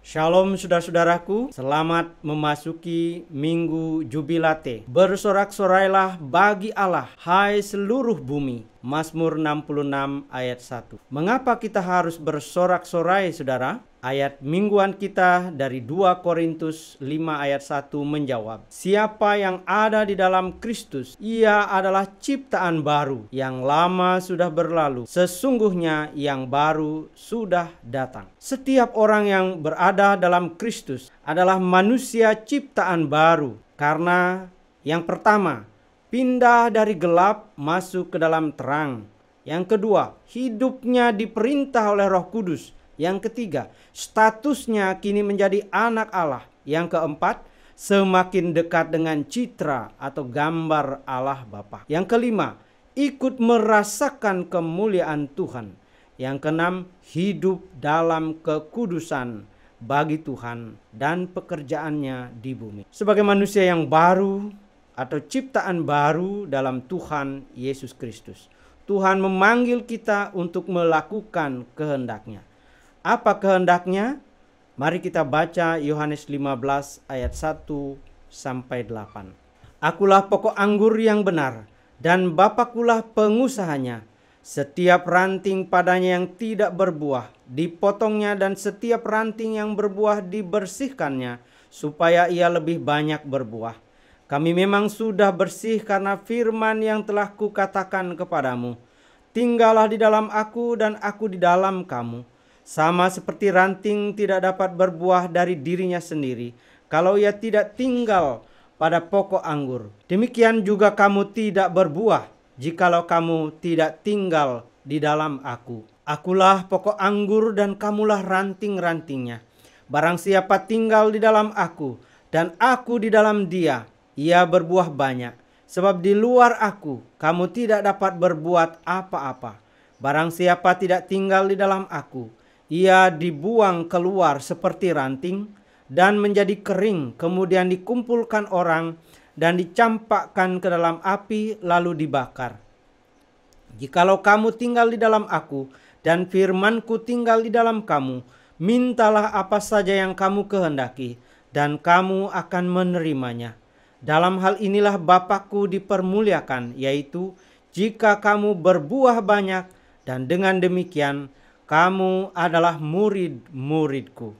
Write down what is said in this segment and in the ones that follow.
Shalom saudara-saudaraku, selamat memasuki Minggu Jubilate. Bersorak-sorailah bagi Allah, hai seluruh bumi. Mazmur 66 ayat 1. Mengapa kita harus bersorak-sorai saudara? Ayat mingguan kita dari 2 Korintus 5 ayat 1 menjawab, siapa yang ada di dalam Kristus, ia adalah ciptaan baru, yang lama sudah berlalu, sesungguhnya yang baru sudah datang. Setiap orang yang berada dalam Kristus adalah manusia ciptaan baru, karena yang pertama, pindah dari gelap masuk ke dalam terang. Yang kedua, hidupnya diperintah oleh Roh Kudus. Yang ketiga, statusnya kini menjadi anak Allah. Yang keempat, semakin dekat dengan citra atau gambar Allah Bapa. Yang kelima, ikut merasakan kemuliaan Tuhan. Yang keenam, hidup dalam kekudusan bagi Tuhan dan pekerjaannya di bumi. Sebagai manusia yang baru atau ciptaan baru dalam Tuhan Yesus Kristus, Tuhan memanggil kita untuk melakukan kehendak-Nya. Apa kehendaknya? Mari kita baca Yohanes 15 ayat 1 sampai 8. Akulah pokok anggur yang benar, dan Bapakulah pengusahanya. Setiap ranting padanya yang tidak berbuah dipotongnya, dan setiap ranting yang berbuah dibersihkannya, supaya ia lebih banyak berbuah. Kami memang sudah bersih karena firman yang telah kukatakan kepadamu. Tinggallah di dalam aku dan aku di dalam kamu. Sama seperti ranting tidak dapat berbuah dari dirinya sendiri kalau ia tidak tinggal pada pokok anggur. Demikian juga kamu tidak berbuah jikalau kamu tidak tinggal di dalam aku. Akulah pokok anggur dan kamulah ranting-rantingnya. Barang siapa tinggal di dalam aku dan aku di dalam dia, ia berbuah banyak. Sebab di luar aku kamu tidak dapat berbuat apa-apa. Barang siapa tidak tinggal di dalam aku, ia dibuang keluar seperti ranting dan menjadi kering, kemudian dikumpulkan orang dan dicampakkan ke dalam api lalu dibakar. Jikalau kamu tinggal di dalam aku dan firmanku tinggal di dalam kamu, mintalah apa saja yang kamu kehendaki dan kamu akan menerimanya. Dalam hal inilah Bapakku dipermuliakan, yaitu jika kamu berbuah banyak, dan dengan demikian kamu adalah murid-muridku.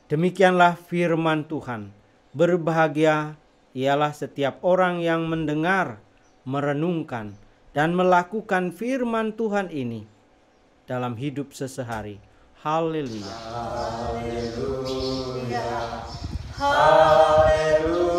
Demikianlah firman Tuhan. Berbahagia ialah setiap orang yang mendengar, merenungkan, dan melakukan firman Tuhan ini dalam hidup sehari-hari. Haleluya. Haleluya. Haleluya.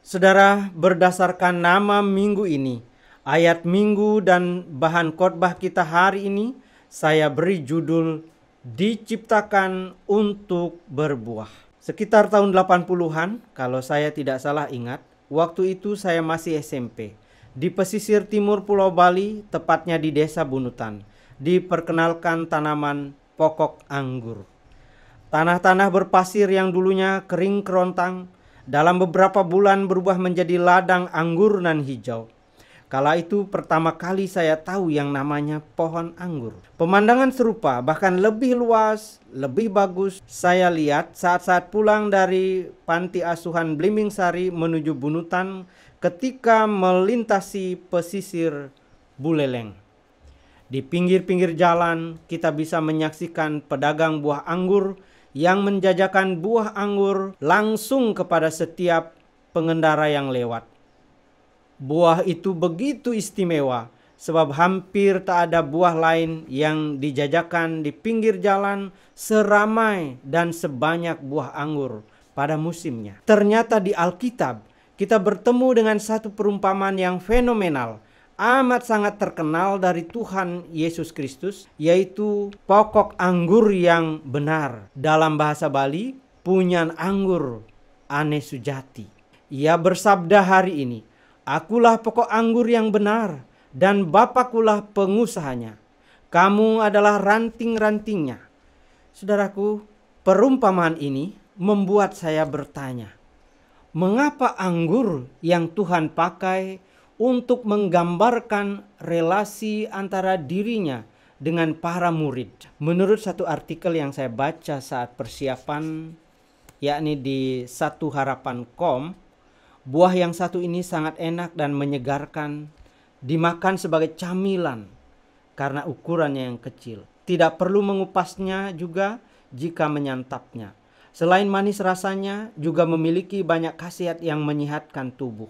Saudara, berdasarkan nama minggu ini, ayat minggu dan bahan khotbah kita hari ini, saya beri judul Diciptakan untuk Berbuah. Sekitar tahun 80-an, kalau saya tidak salah ingat, waktu itu saya masih SMP. Di pesisir timur Pulau Bali, tepatnya di Desa Bunutan, diperkenalkan tanaman pokok anggur. Tanah-tanah berpasir yang dulunya kering kerontang, dalam beberapa bulan berubah menjadi ladang anggur nan hijau. Kala itu pertama kali saya tahu yang namanya pohon anggur. Pemandangan serupa, bahkan lebih luas, lebih bagus, saya lihat saat-saat pulang dari panti asuhan Blimbing Sari menuju Bunutan ketika melintasi pesisir Buleleng. Di pinggir-pinggir jalan kita bisa menyaksikan pedagang buah anggur yang menjajakan buah anggur langsung kepada setiap pengendara yang lewat. Buah itu begitu istimewa sebab hampir tak ada buah lain yang dijajakan di pinggir jalan seramai dan sebanyak buah anggur pada musimnya. Ternyata di Alkitab kita bertemu dengan satu perumpamaan yang fenomenal, amat sangat terkenal dari Tuhan Yesus Kristus, yaitu pokok anggur yang benar. Dalam bahasa Bali, punyan anggur ane sujati. Ia bersabda hari ini, akulah pokok anggur yang benar dan Bapakulah pengusahanya. Kamu adalah ranting-rantingnya. Saudaraku, perumpamaan ini membuat saya bertanya, mengapa anggur yang Tuhan pakai untuk menggambarkan relasi antara dirinya dengan para murid. Menurut satu artikel yang saya baca saat persiapan, yakni di satuharapan.com, buah yang satu ini sangat enak dan menyegarkan, dimakan sebagai camilan karena ukurannya yang kecil. Tidak perlu mengupasnya juga jika menyantapnya. Selain manis rasanya, juga memiliki banyak khasiat yang menyehatkan tubuh.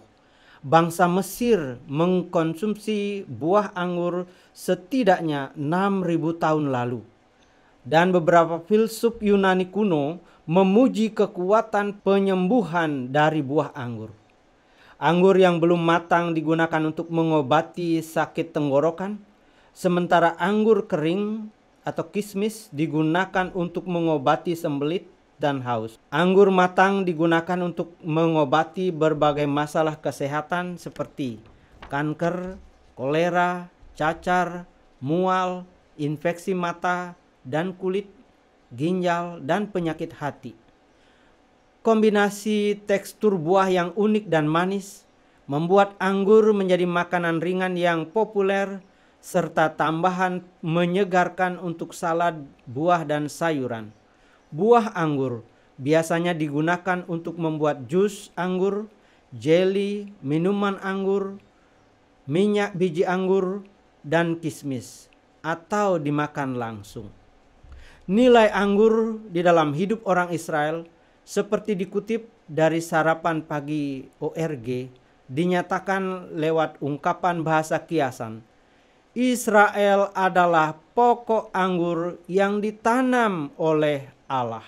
Bangsa Mesir mengkonsumsi buah anggur setidaknya 6.000 tahun lalu. Dan beberapa filsuf Yunani kuno memuji kekuatan penyembuhan dari buah anggur. Anggur yang belum matang digunakan untuk mengobati sakit tenggorokan, sementara anggur kering atau kismis digunakan untuk mengobati sembelit dan haus. Anggur matang digunakan untuk mengobati berbagai masalah kesehatan seperti kanker, kolera, cacar, mual, infeksi mata dan kulit, ginjal, dan penyakit hati. Kombinasi tekstur buah yang unik dan manis membuat anggur menjadi makanan ringan yang populer serta tambahan menyegarkan untuk salad, buah, dan sayuran. Buah anggur biasanya digunakan untuk membuat jus anggur, jeli, minuman anggur, minyak biji anggur, dan kismis, atau dimakan langsung. Nilai anggur di dalam hidup orang Israel, seperti dikutip dari Sarapan Pagi ORG, dinyatakan lewat ungkapan bahasa kiasan. Israel adalah pokok anggur yang ditanam oleh Allah.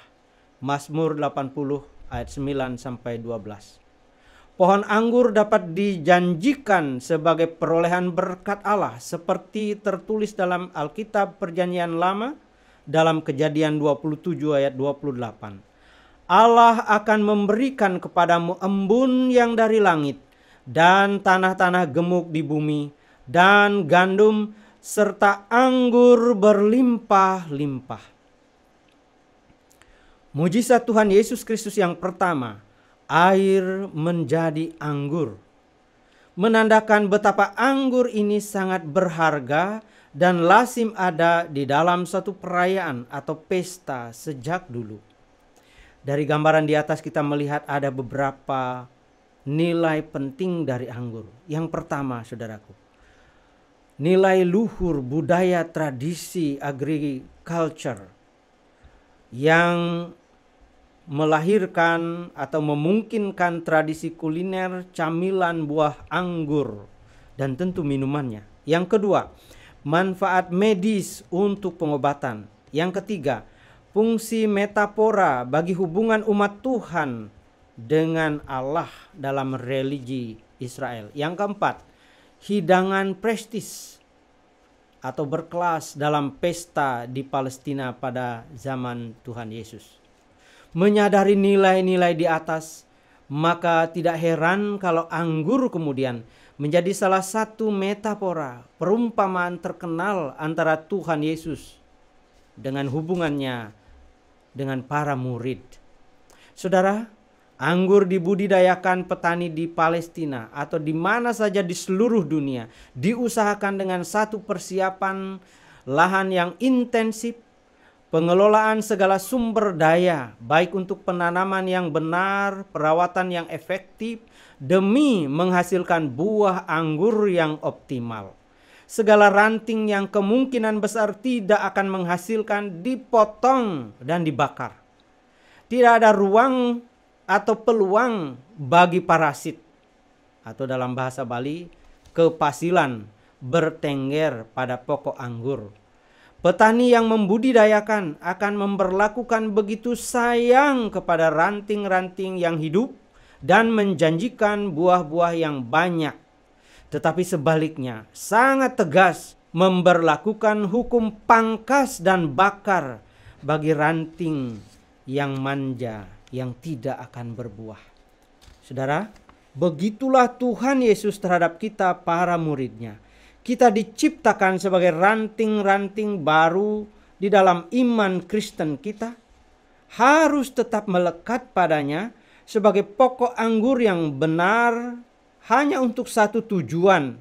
Mazmur 80 ayat 9 sampai 12. Pohon anggur dapat dijanjikan sebagai perolehan berkat Allah seperti tertulis dalam Alkitab Perjanjian Lama dalam Kejadian 27 ayat 28. Allah akan memberikan kepadamu embun yang dari langit dan tanah-tanah gemuk di bumi dan gandum serta anggur berlimpah-limpah. Mujizat Tuhan Yesus Kristus yang pertama, air menjadi anggur, menandakan betapa anggur ini sangat berharga dan lazim ada di dalam suatu perayaan atau pesta sejak dulu. Dari gambaran di atas kita melihat ada beberapa nilai penting dari anggur. Yang pertama, saudaraku, nilai luhur budaya tradisi agriculture yang melahirkan atau memungkinkan tradisi kuliner camilan buah anggur dan tentu minumannya. Yang kedua, manfaat medis untuk pengobatan. Yang ketiga, fungsi metafora bagi hubungan umat Tuhan dengan Allah dalam religi Israel. Yang keempat, hidangan prestis atau berkelas dalam pesta di Palestina pada zaman Tuhan Yesus. Menyadari nilai-nilai di atas, maka tidak heran kalau anggur kemudian menjadi salah satu metafora, perumpamaan terkenal antara Tuhan Yesus dengan hubungannya dengan para murid. Saudara, anggur dibudidayakan petani di Palestina atau di mana saja di seluruh dunia, diusahakan dengan satu persiapan lahan yang intensif, pengelolaan segala sumber daya, baik untuk penanaman yang benar, perawatan yang efektif, demi menghasilkan buah anggur yang optimal. Segala ranting yang kemungkinan besar tidak akan menghasilkan dipotong dan dibakar. Tidak ada ruang atau peluang bagi parasit, atau dalam bahasa Bali, kepasilan bertengger pada pokok anggur. Petani yang membudidayakan akan memperlakukan begitu sayang kepada ranting-ranting yang hidup dan menjanjikan buah-buah yang banyak. Tetapi sebaliknya, sangat tegas memberlakukan hukum pangkas dan bakar bagi ranting yang manja yang tidak akan berbuah. Saudara, begitulah Tuhan Yesus terhadap kita para muridnya. Kita diciptakan sebagai ranting-ranting baru di dalam iman Kristen kita. Harus tetap melekat padanya sebagai pokok anggur yang benar, hanya untuk satu tujuan,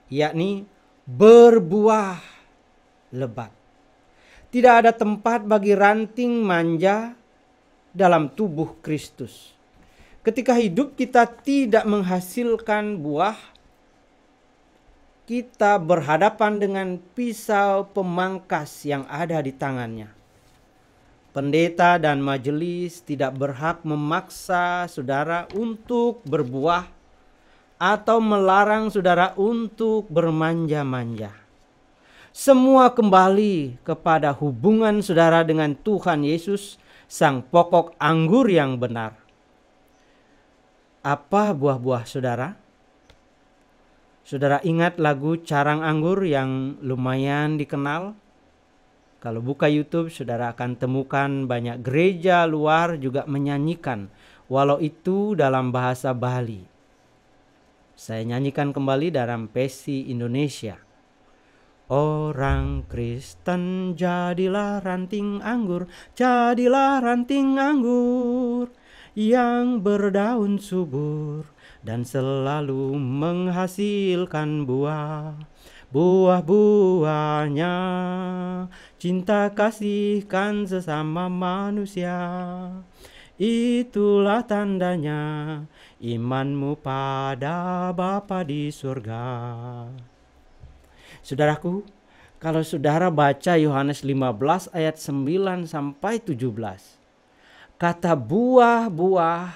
yakni berbuah lebat. Tidak ada tempat bagi ranting manja dalam tubuh Kristus. Ketika hidup kita tidak menghasilkan buah, kita berhadapan dengan pisau pemangkas yang ada di tangannya. Pendeta dan majelis tidak berhak memaksa saudara untuk berbuah atau melarang saudara untuk bermanja-manja. Semua kembali kepada hubungan saudara dengan Tuhan Yesus, Sang pokok anggur yang benar. Apa buah-buah saudara? Saudara ingat lagu Carang Anggur yang lumayan dikenal? Kalau buka YouTube, saudara akan temukan banyak gereja luar juga menyanyikan, walau itu dalam bahasa Bali. Saya nyanyikan kembali dalam versi Indonesia. Orang Kristen jadilah ranting anggur, jadilah ranting anggur yang berdaun subur dan selalu menghasilkan buah. Buah-buahnya cinta kasihkan sesama manusia. Itulah tandanya imanmu pada Bapa di surga. Saudaraku, kalau saudara baca Yohanes 15 ayat 9 sampai 17, kata buah-buah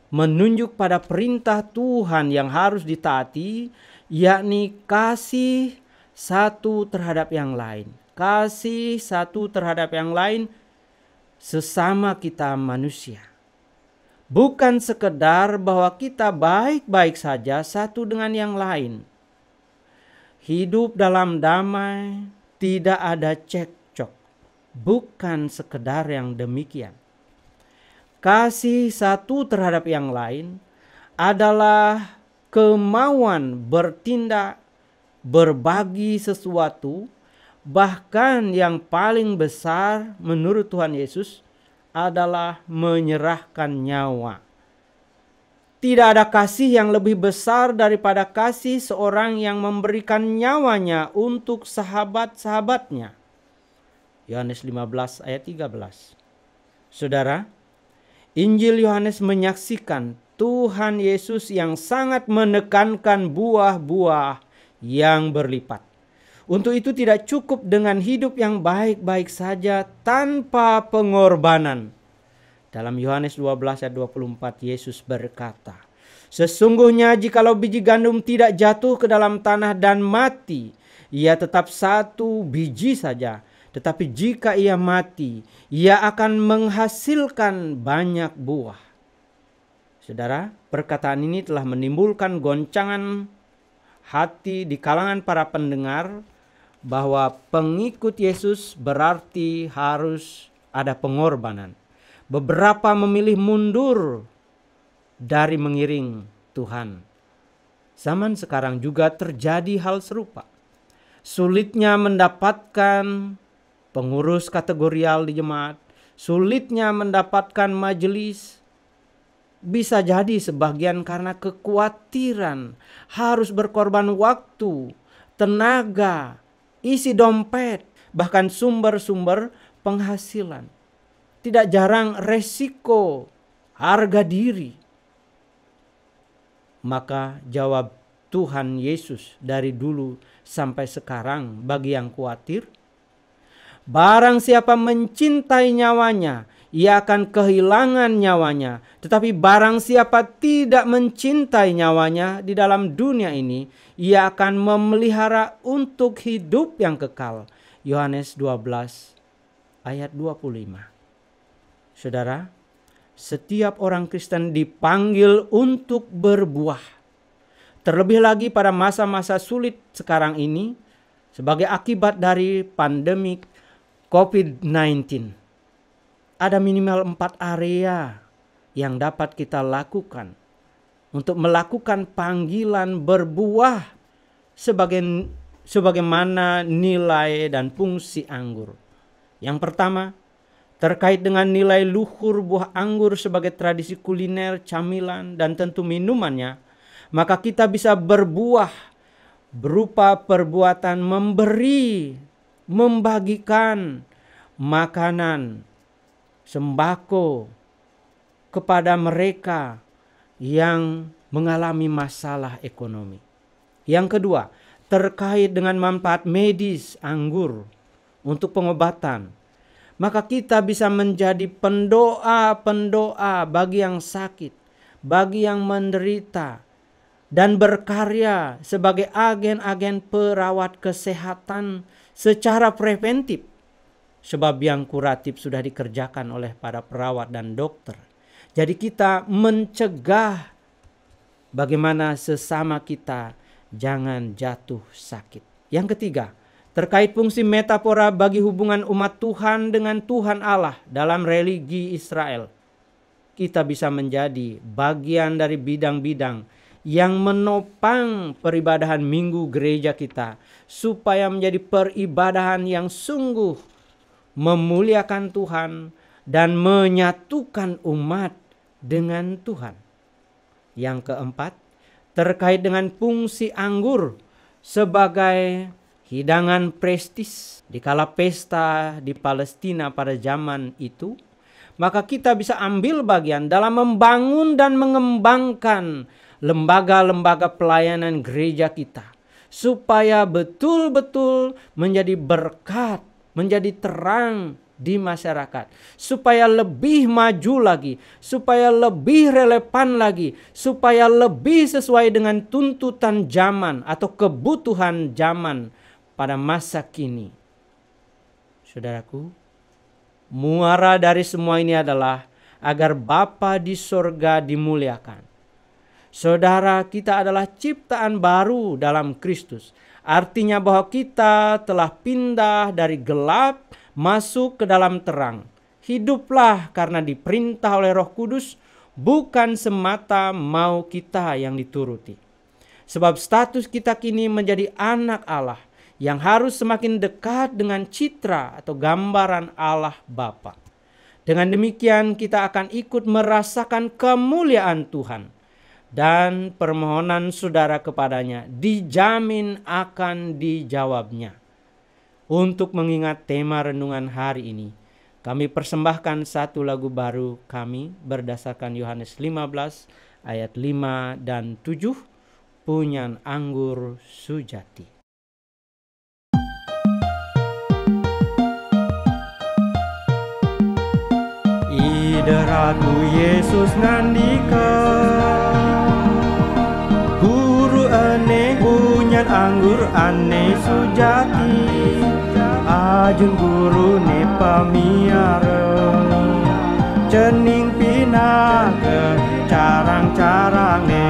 menunjuk pada perintah Tuhan yang harus ditaati, yakni kasih satu terhadap yang lain. Kasih satu terhadap yang lain sesama kita manusia. Bukan sekedar bahwa kita baik-baik saja satu dengan yang lain. Hidup dalam damai, tidak ada cekcok. Bukan sekedar yang demikian. Kasih satu terhadap yang lain adalah kemauan bertindak, berbagi sesuatu, bahkan yang paling besar menurut Tuhan Yesus adalah menyerahkan nyawa. Tidak ada kasih yang lebih besar daripada kasih seorang yang memberikan nyawanya untuk sahabat-sahabatnya. Yohanes 15 ayat 13. Saudara, Injil Yohanes menyaksikan Tuhan Yesus yang sangat menekankan buah-buah yang berlipat. Untuk itu tidak cukup dengan hidup yang baik-baik saja tanpa pengorbanan. Dalam Yohanes 12 ayat 24 Yesus berkata, sesungguhnya jikalau biji gandum tidak jatuh ke dalam tanah dan mati, ia tetap satu biji saja. Tetapi jika ia mati, ia akan menghasilkan banyak buah. Saudara, perkataan ini telah menimbulkan goncangan hati di kalangan para pendengar bahwa pengikut Yesus berarti harus ada pengorbanan. Beberapa memilih mundur dari mengiring Tuhan. Zaman sekarang juga terjadi hal serupa. Sulitnya mendapatkan pengurus kategorial di jemaat, sulitnya mendapatkan majelis. Bisa jadi sebagian karena kekhawatiran harus berkorban waktu, tenaga, isi dompet, bahkan sumber-sumber penghasilan. Tidak jarang resiko harga diri. Maka jawab Tuhan Yesus dari dulu sampai sekarang bagi yang khawatir, barang siapa mencintai nyawanya, ia akan kehilangan nyawanya. Tetapi barang siapa tidak mencintai nyawanya di dalam dunia ini, ia akan memelihara untuk hidup yang kekal. Yohanes 12 ayat 25. Saudara, setiap orang Kristen dipanggil untuk berbuah. Terlebih lagi pada masa-masa sulit sekarang ini sebagai akibat dari pandemi COVID-19. Ada minimal 4 area yang dapat kita lakukan untuk melakukan panggilan berbuah sebagaimana nilai dan fungsi anggur. Yang pertama, terkait dengan nilai luhur buah anggur sebagai tradisi kuliner, camilan, dan tentu minumannya, maka kita bisa berbuah berupa perbuatan memberi, membagikan makanan, sembako kepada mereka yang mengalami masalah ekonomi. Yang kedua, terkait dengan manfaat medis anggur untuk pengobatan, maka kita bisa menjadi pendoa-pendoa bagi yang sakit, bagi yang menderita, dan berkarya sebagai agen-agen perawat kesehatan secara preventif. Sebab yang kuratif sudah dikerjakan oleh para perawat dan dokter. Jadi kita mencegah bagaimana sesama kita jangan jatuh sakit. Yang ketiga, terkait fungsi metafora bagi hubungan umat Tuhan dengan Tuhan Allah dalam religi Israel. Kita bisa menjadi bagian dari bidang-bidang yang menopang peribadahan minggu gereja kita, supaya menjadi peribadahan yang sungguh memuliakan Tuhan dan menyatukan umat dengan Tuhan. Yang keempat, terkait dengan fungsi anggur sebagai hidangan prestis di kala pesta di Palestina pada zaman itu, maka kita bisa ambil bagian dalam membangun dan mengembangkan lembaga-lembaga pelayanan gereja kita, supaya betul-betul menjadi berkat, menjadi terang di masyarakat, supaya lebih maju lagi, supaya lebih relevan lagi, supaya lebih sesuai dengan tuntutan zaman atau kebutuhan zaman pada masa kini. Saudaraku, muara dari semua ini adalah agar Bapa di sorga dimuliakan. Saudara, kita adalah ciptaan baru dalam Kristus. Artinya bahwa kita telah pindah dari gelap masuk ke dalam terang. Hiduplah karena diperintah oleh Roh Kudus, bukan semata mau kita yang dituruti. Sebab status kita kini menjadi anak Allah yang harus semakin dekat dengan citra atau gambaran Allah Bapa. Dengan demikian kita akan ikut merasakan kemuliaan Tuhan. Dan permohonan saudara kepadanya dijamin akan dijawabnya. Untuk mengingat tema renungan hari ini, kami persembahkan satu lagu baru kami berdasarkan Yohanes 15 ayat 5 dan 7, Punyan Anggur Sujati. Ida Ratu Yesus ngandika, guru ane punyan anggur ane sujati, ajeng guru ne pamiara, cening pinaga carang-carang ne.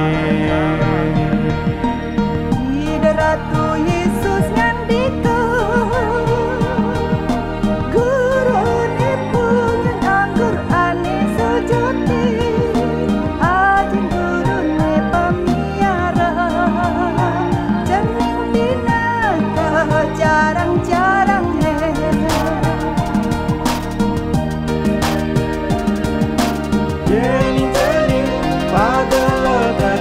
Ida Ratu Yesus ngandika, guru ane punyan anggur ane sujati, ajeng guru ne pamiara, cening pinaga jarang-jarang ne. Jening-jening pada lekat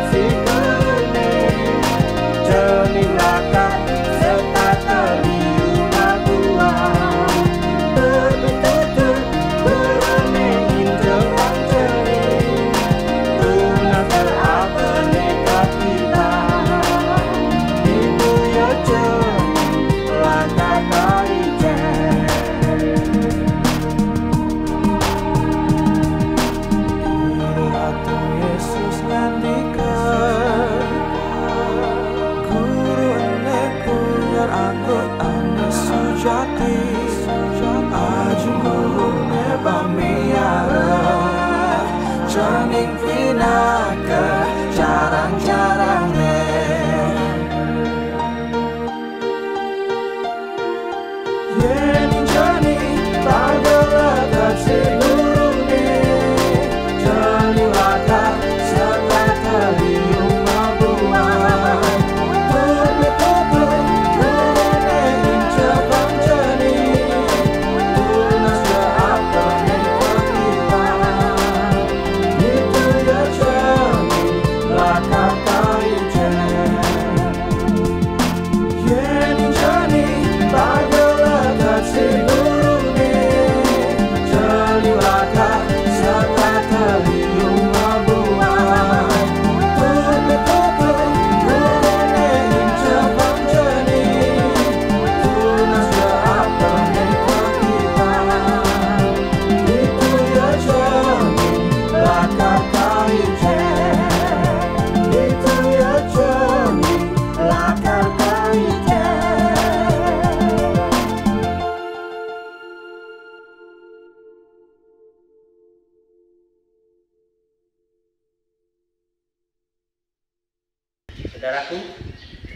Saudaraku,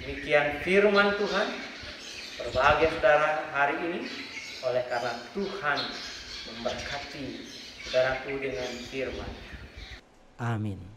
demikian firman Tuhan. Berbahagia saudara hari ini oleh karena Tuhan memberkati saudaraku dengan firman. Amin.